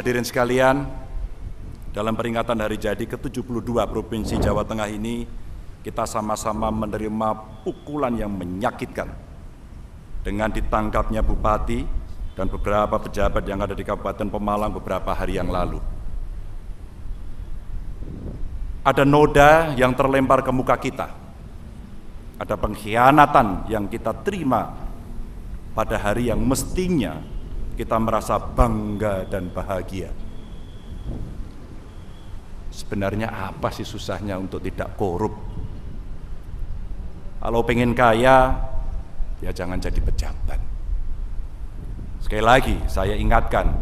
Hadirin sekalian, dalam peringatan hari jadi ke-72 Provinsi Jawa Tengah ini, kita sama-sama menerima pukulan yang menyakitkan dengan ditangkapnya Bupati dan beberapa pejabat yang ada di Kabupaten Pemalang beberapa hari yang lalu. Ada noda yang terlempar ke muka kita, ada pengkhianatan yang kita terima pada hari yang mestinya kita merasa bangga dan bahagia. Sebenarnya apa sih susahnya untuk tidak korup? Kalau pengen kaya, ya jangan jadi pejabat. Sekali lagi saya ingatkan,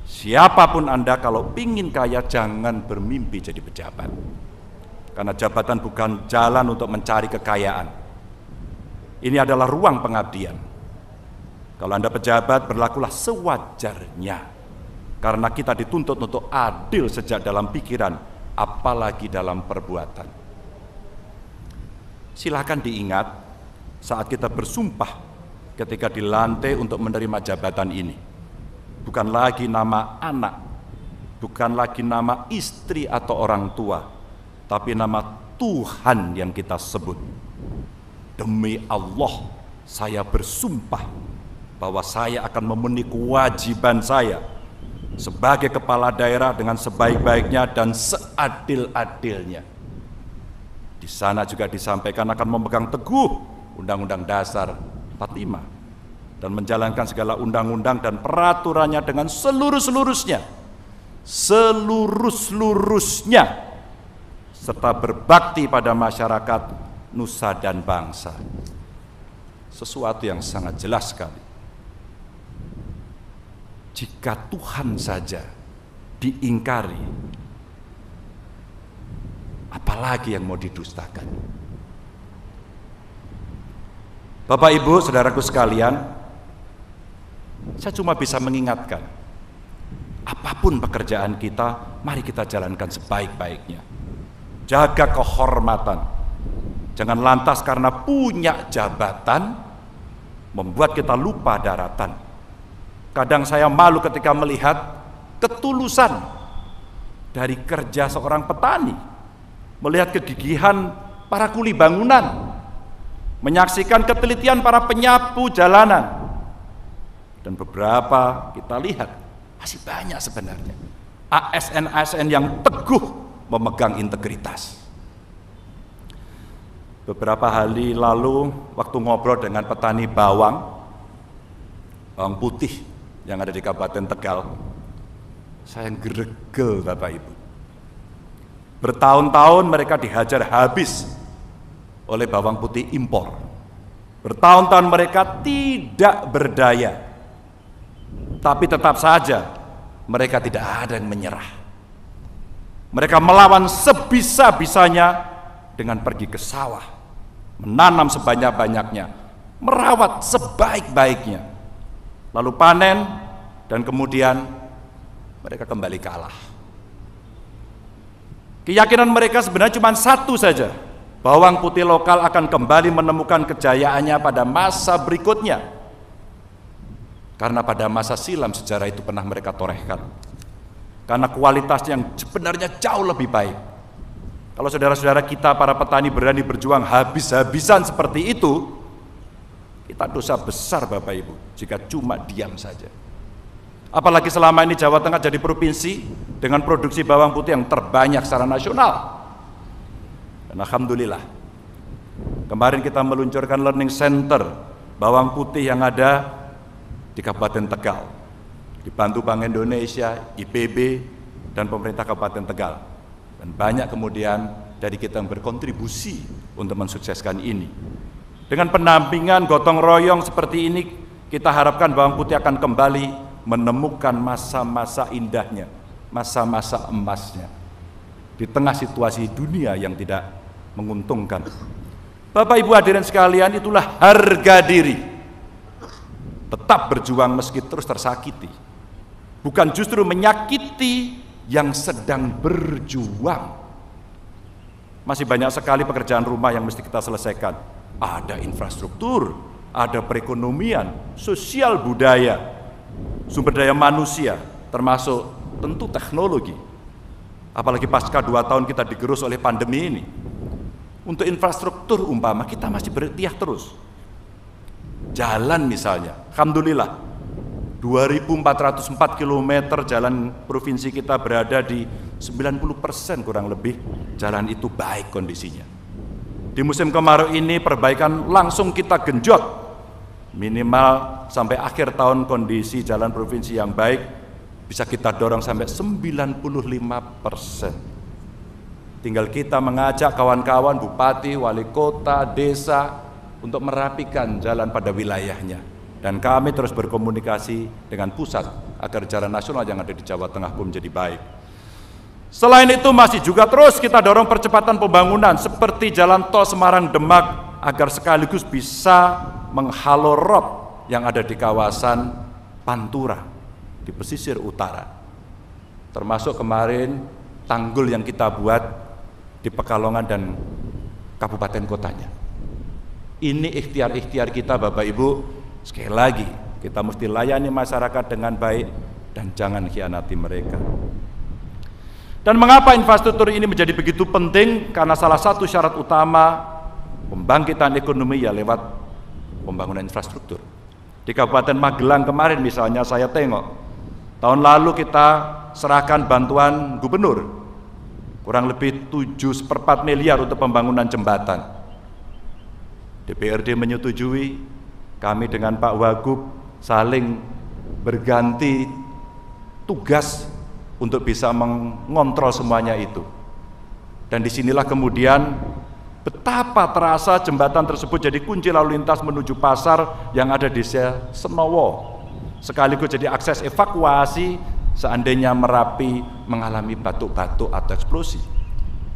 siapapun Anda kalau ingin kaya jangan bermimpi jadi pejabat. Karena jabatan bukan jalan untuk mencari kekayaan. Ini adalah ruang pengabdian. Kalau Anda pejabat, berlakulah sewajarnya. Karena kita dituntut untuk adil sejak dalam pikiran, apalagi dalam perbuatan. Silakan diingat saat kita bersumpah ketika dilantik untuk menerima jabatan ini. Bukan lagi nama anak, bukan lagi nama istri atau orang tua, tapi nama Tuhan yang kita sebut. Demi Allah, saya bersumpah bahwa saya akan memenuhi kewajiban saya sebagai kepala daerah dengan sebaik-baiknya dan seadil-adilnya. Di sana juga disampaikan akan memegang teguh Undang-Undang Dasar 45 dan menjalankan segala undang-undang dan peraturannya dengan seluruh-seluruhnya, serta berbakti pada masyarakat, nusa dan bangsa. Sesuatu yang sangat jelas sekali. Jika Tuhan saja diingkari, apalagi yang mau didustakan? Bapak Ibu, saudaraku sekalian, saya cuma bisa mengingatkan, apapun pekerjaan kita, mari kita jalankan sebaik-baiknya. Jaga kehormatan. Jangan lantas karena punya jabatan membuat kita lupa daratan. Kadang saya malu ketika melihat ketulusan dari kerja seorang petani, melihat kegigihan para kuli bangunan, menyaksikan ketelitian para penyapu jalanan, dan beberapa kita lihat masih banyak sebenarnya ASN-ASN yang teguh memegang integritas. Beberapa hari lalu waktu ngobrol dengan petani bawang putih yang ada di Kabupaten Tegal, saya geregel Bapak Ibu. Bertahun-tahun mereka dihajar habis oleh bawang putih impor. Bertahun-tahun mereka tidak berdaya, tapi tetap saja mereka tidak ada yang menyerah. Mereka melawan sebisa-bisanya dengan pergi ke sawah, menanam sebanyak-banyaknya, merawat sebaik-baiknya, lalu panen, dan kemudian mereka kembali kalah. Keyakinan mereka sebenarnya cuma satu saja, bawang putih lokal akan kembali menemukan kejayaannya pada masa berikutnya. Karena pada masa silam sejarah itu pernah mereka torehkan. Karena kualitasnya yang sebenarnya jauh lebih baik. Kalau saudara-saudara kita para petani berani berjuang habis-habisan seperti itu, kita dosa besar Bapak Ibu jika cuma diam saja. Apalagi selama ini Jawa Tengah jadi provinsi dengan produksi bawang putih yang terbanyak secara nasional. Dan alhamdulillah, kemarin kita meluncurkan learning center bawang putih yang ada di Kabupaten Tegal, dibantu Bank Indonesia, IPB, dan pemerintah Kabupaten Tegal. Dan banyak kemudian dari kita yang berkontribusi untuk mensukseskan ini. Dengan pendampingan gotong royong seperti ini, kita harapkan bawang putih akan kembali menemukan masa-masa indahnya, masa-masa emasnya di tengah situasi dunia yang tidak menguntungkan. Bapak Ibu hadirin sekalian, itulah harga diri. Tetap berjuang meski terus tersakiti, bukan justru menyakiti yang sedang berjuang. Masih banyak sekali pekerjaan rumah yang mesti kita selesaikan. Ada infrastruktur, ada perekonomian, sosial budaya, sumber daya manusia, termasuk tentu teknologi. Apalagi pasca 2 tahun kita digerus oleh pandemi ini. Untuk infrastruktur umpama kita masih berikhtiar terus. Jalan misalnya, alhamdulillah 2.404 km jalan provinsi kita berada di 90% kurang lebih jalan itu baik kondisinya. Di musim kemarau ini perbaikan langsung kita genjot, minimal sampai akhir tahun kondisi jalan provinsi yang baik bisa kita dorong sampai 95%. Tinggal kita mengajak kawan-kawan bupati, wali kota, desa untuk merapikan jalan pada wilayahnya. Dan kami terus berkomunikasi dengan pusat agar jalan nasional yang ada di Jawa Tengah pun menjadi baik. Selain itu masih juga terus kita dorong percepatan pembangunan seperti jalan tol Semarang-Demak agar sekaligus bisa menghalau rob yang ada di kawasan Pantura di pesisir utara. Termasuk kemarin tanggul yang kita buat di Pekalongan dan kabupaten kotanya. Ini ikhtiar-ikhtiar kita Bapak Ibu. Sekali lagi kita mesti layani masyarakat dengan baik dan jangan khianati mereka. Dan mengapa infrastruktur ini menjadi begitu penting? Karena salah satu syarat utama pembangkitan ekonomi ya lewat pembangunan infrastruktur. Di Kabupaten Magelang kemarin misalnya saya tengok, tahun lalu kita serahkan bantuan gubernur kurang lebih 7/4 miliar untuk pembangunan jembatan. DPRD menyetujui, kami dengan Pak Wagub saling berganti tugas untuk bisa mengontrol semuanya itu. Dan disinilah kemudian betapa terasa jembatan tersebut jadi kunci lalu lintas menuju pasar yang ada di Senowo. Sekaligus jadi akses evakuasi seandainya Merapi mengalami batuk-batuk atau eksplosi.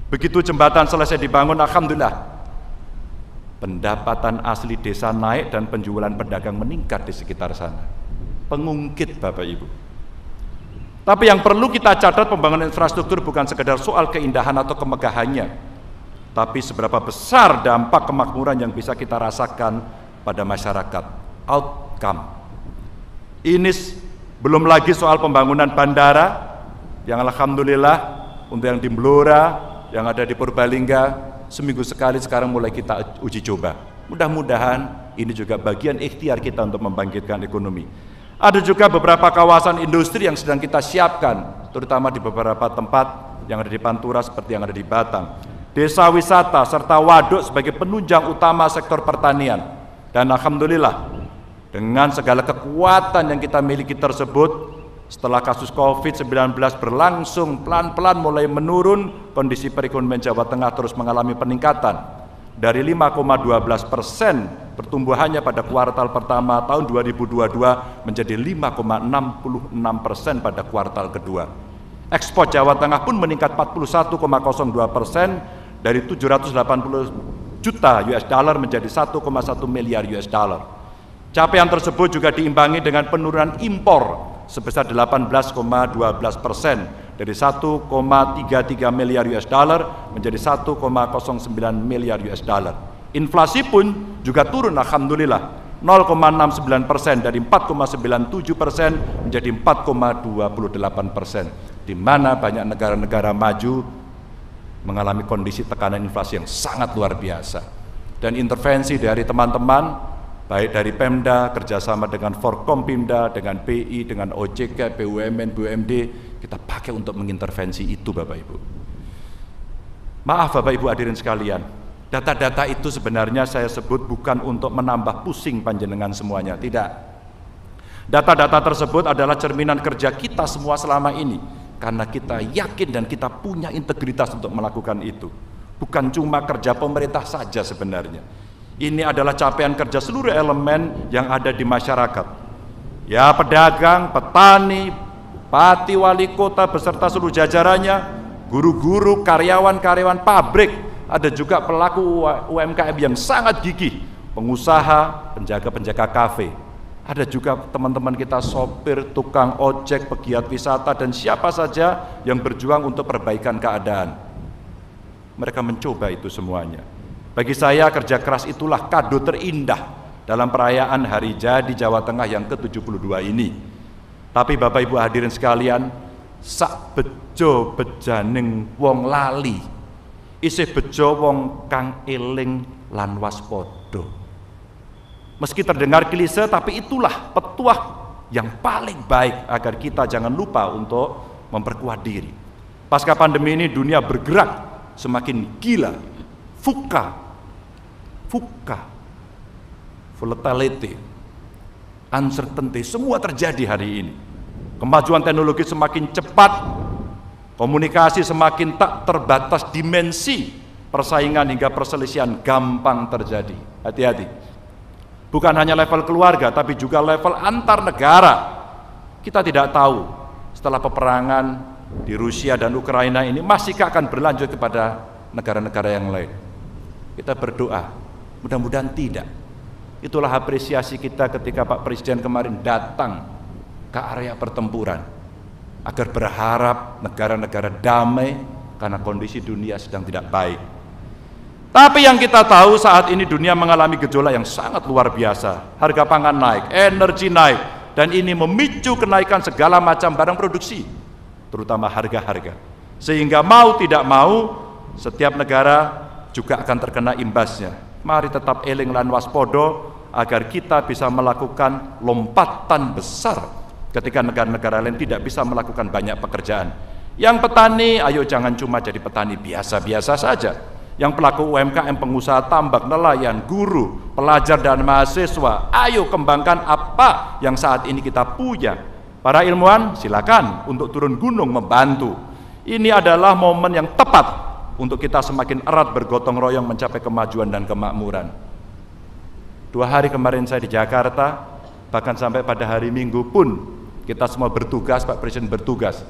Begitu jembatan selesai dibangun, alhamdulillah pendapatan asli desa naik dan penjualan pedagang meningkat di sekitar sana. Pengungkit Bapak Ibu. Tapi yang perlu kita catat, pembangunan infrastruktur bukan sekedar soal keindahan atau kemegahannya, tapi seberapa besar dampak kemakmuran yang bisa kita rasakan pada masyarakat. Outcome. Ini belum lagi soal pembangunan bandara yang alhamdulillah untuk yang di Blora, yang ada di Purbalingga, seminggu sekali sekarang mulai kita uji coba. Mudah-mudahan ini juga bagian ikhtiar kita untuk membangkitkan ekonomi. Ada juga beberapa kawasan industri yang sedang kita siapkan, terutama di beberapa tempat yang ada di Pantura seperti yang ada di Batang. Desa wisata serta waduk sebagai penunjang utama sektor pertanian. Dan alhamdulillah dengan segala kekuatan yang kita miliki tersebut, setelah kasus COVID-19 berlangsung pelan-pelan mulai menurun, kondisi perekonomian Jawa Tengah terus mengalami peningkatan. Dari 5,12% pertumbuhannya pada kuartal pertama tahun 2022 menjadi 5,66% pada kuartal kedua. Ekspor Jawa Tengah pun meningkat 41,02% dari 780 juta US dollar menjadi 1,1 miliar US dollar. Capaian tersebut juga diimbangi dengan penurunan impor sebesar 18,12% dari 1,33 miliar US dollar menjadi 1,09 miliar US dollar. Inflasi pun juga turun alhamdulillah 0,69% dari 4,97% menjadi 4,28%, di mana banyak negara-negara maju mengalami kondisi tekanan inflasi yang sangat luar biasa. Dan intervensi dari teman-teman baik dari Pemda, kerjasama dengan Forkompimda, dengan BI, dengan OJK, BUMN, BUMD, kita pakai untuk mengintervensi itu Bapak Ibu. Maaf Bapak Ibu hadirin sekalian, data-data itu sebenarnya saya sebut bukan untuk menambah pusing panjenengan semuanya, tidak. Data-data tersebut adalah cerminan kerja kita semua selama ini, karena kita yakin dan kita punya integritas untuk melakukan itu. Bukan cuma kerja pemerintah saja sebenarnya. Ini adalah capaian kerja seluruh elemen yang ada di masyarakat. Ya, pedagang, petani, bupati, wali kota beserta seluruh jajarannya, guru-guru, karyawan-karyawan pabrik, ada juga pelaku UMKM yang sangat gigih, pengusaha, penjaga-penjaga kafe. Ada juga teman-teman kita sopir, tukang ojek, pegiat wisata, dan siapa saja yang berjuang untuk perbaikan keadaan. Mereka mencoba itu semuanya. Bagi saya kerja keras itulah kado terindah dalam perayaan Hari Jadi Jawa Tengah yang ke-72 ini. Tapi Bapak Ibu hadirin sekalian, sak bejo bejaning wong lali, isih bejo wong kang eling lan waspada. Meski terdengar klise, tapi itulah petuah yang paling baik agar kita jangan lupa untuk memperkuat diri. Pasca pandemi ini dunia bergerak semakin gila, volatility, uncertainty, semua terjadi hari ini. Kemajuan teknologi semakin cepat, komunikasi semakin tak terbatas dimensi, persaingan hingga perselisihan gampang terjadi. Hati-hati. Bukan hanya level keluarga, tapi juga level antar negara. Kita tidak tahu setelah peperangan di Rusia dan Ukraina ini masihkah akan berlanjut kepada negara-negara yang lain. Kita berdoa, mudah-mudahan tidak. Itulah apresiasi kita ketika Pak Presiden kemarin datang ke area pertempuran, agar berharap negara-negara damai karena kondisi dunia sedang tidak baik. Tapi yang kita tahu saat ini dunia mengalami gejolak yang sangat luar biasa. Harga pangan naik, energi naik, dan ini memicu kenaikan segala macam barang produksi, terutama harga-harga. Sehingga mau tidak mau, setiap negara juga akan terkena imbasnya. Mari tetap eling lan waspodo agar kita bisa melakukan lompatan besar ketika negara-negara lain tidak bisa melakukan banyak pekerjaan. Yang petani, ayo jangan cuma jadi petani biasa-biasa saja. Yang pelaku UMKM, pengusaha tambak, nelayan, guru, pelajar dan mahasiswa, ayo kembangkan apa yang saat ini kita punya. Para ilmuwan, silakan untuk turun gunung membantu. Ini adalah momen yang tepat untuk kita semakin erat bergotong royong mencapai kemajuan dan kemakmuran. 2 hari kemarin saya di Jakarta, bahkan sampai pada hari Minggu pun kita semua bertugas, Pak Presiden bertugas.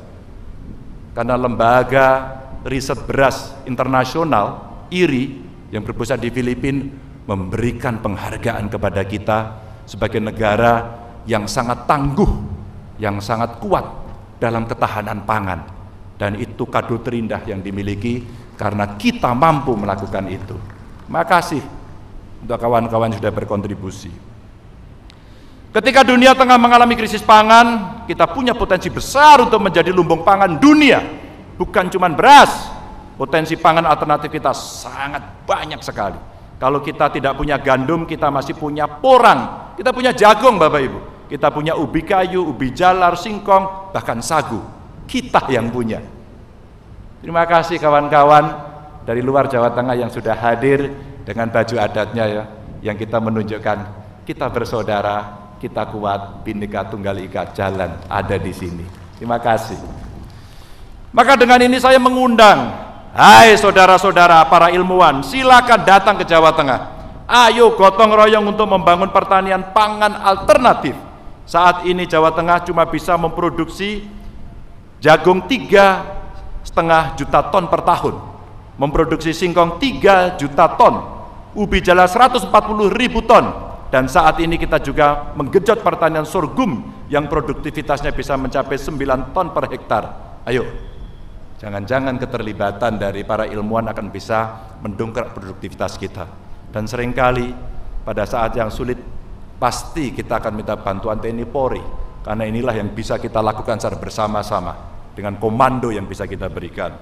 Karena lembaga riset beras internasional, IRI, yang berpusat di Filipina, memberikan penghargaan kepada kita sebagai negara yang sangat tangguh, yang sangat kuat dalam ketahanan pangan. Dan itu kado terindah yang dimiliki karena kita mampu melakukan itu. Makasih untuk kawan-kawan yang sudah berkontribusi. Ketika dunia tengah mengalami krisis pangan, kita punya potensi besar untuk menjadi lumbung pangan dunia. Bukan cuma beras, potensi pangan alternatif kita sangat banyak sekali. Kalau kita tidak punya gandum, kita masih punya porang. Kita punya jagung, Bapak Ibu. Kita punya ubi kayu, ubi jalar, singkong, bahkan sagu. Kita yang punya. Terima kasih kawan-kawan dari luar Jawa Tengah yang sudah hadir dengan baju adatnya ya, yang kita menunjukkan kita bersaudara, kita kuat, Bhinneka Tunggal Ika, jalan ada di sini. Terima kasih. Maka dengan ini saya mengundang, hai saudara-saudara para ilmuwan, silakan datang ke Jawa Tengah. Ayo gotong royong untuk membangun pertanian pangan alternatif. Saat ini Jawa Tengah cuma bisa memproduksi jagung 3,5 juta ton per tahun, memproduksi singkong 3 juta ton, ubi jalar 140.000 ton, dan saat ini kita juga menggenjot pertanian sorghum yang produktivitasnya bisa mencapai 9 ton per hektar. Ayo, jangan-jangan keterlibatan dari para ilmuwan akan bisa mendongkrak produktivitas kita. Dan seringkali pada saat yang sulit pasti kita akan minta bantuan TNI Polri, karena inilah yang bisa kita lakukan secara bersama-sama dengan komando yang bisa kita berikan.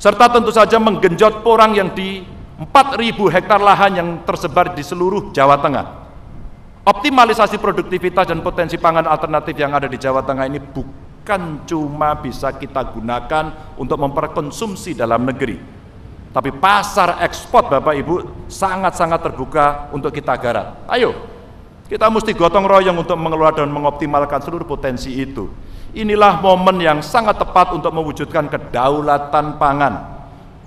Serta tentu saja menggenjot porang yang di 4.000 hektar lahan yang tersebar di seluruh Jawa Tengah. Optimalisasi produktivitas dan potensi pangan alternatif yang ada di Jawa Tengah ini bukan cuma bisa kita gunakan untuk memperkonsumsi dalam negeri, tapi pasar ekspor Bapak Ibu sangat-sangat terbuka untuk kita garap. Ayo, kita mesti gotong royong untuk mengelola dan mengoptimalkan seluruh potensi itu. Inilah momen yang sangat tepat untuk mewujudkan kedaulatan pangan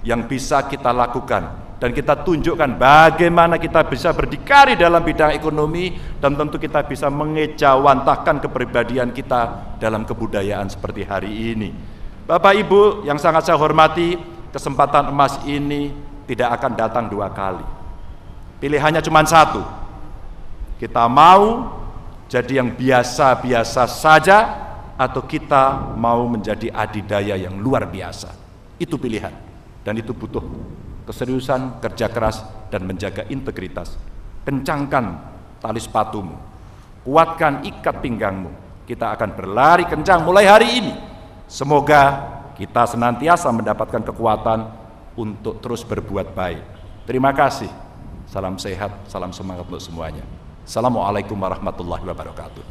yang bisa kita lakukan. Dan kita tunjukkan bagaimana kita bisa berdikari dalam bidang ekonomi, dan tentu kita bisa mengejawantahkan kepribadian kita dalam kebudayaan seperti hari ini. Bapak Ibu yang sangat saya hormati, kesempatan emas ini tidak akan datang 2 kali. Pilihannya cuma 1. Kita mau jadi yang biasa-biasa saja, atau kita mau menjadi adidaya yang luar biasa. Itu pilihan, dan itu butuh keseriusan, kerja keras, dan menjaga integritas. Kencangkan tali sepatumu, kuatkan ikat pinggangmu, kita akan berlari kencang mulai hari ini. Semoga kita senantiasa mendapatkan kekuatan untuk terus berbuat baik. Terima kasih. Salam sehat, salam semangat untuk semuanya. Assalamualaikum warahmatullahi wabarakatuh.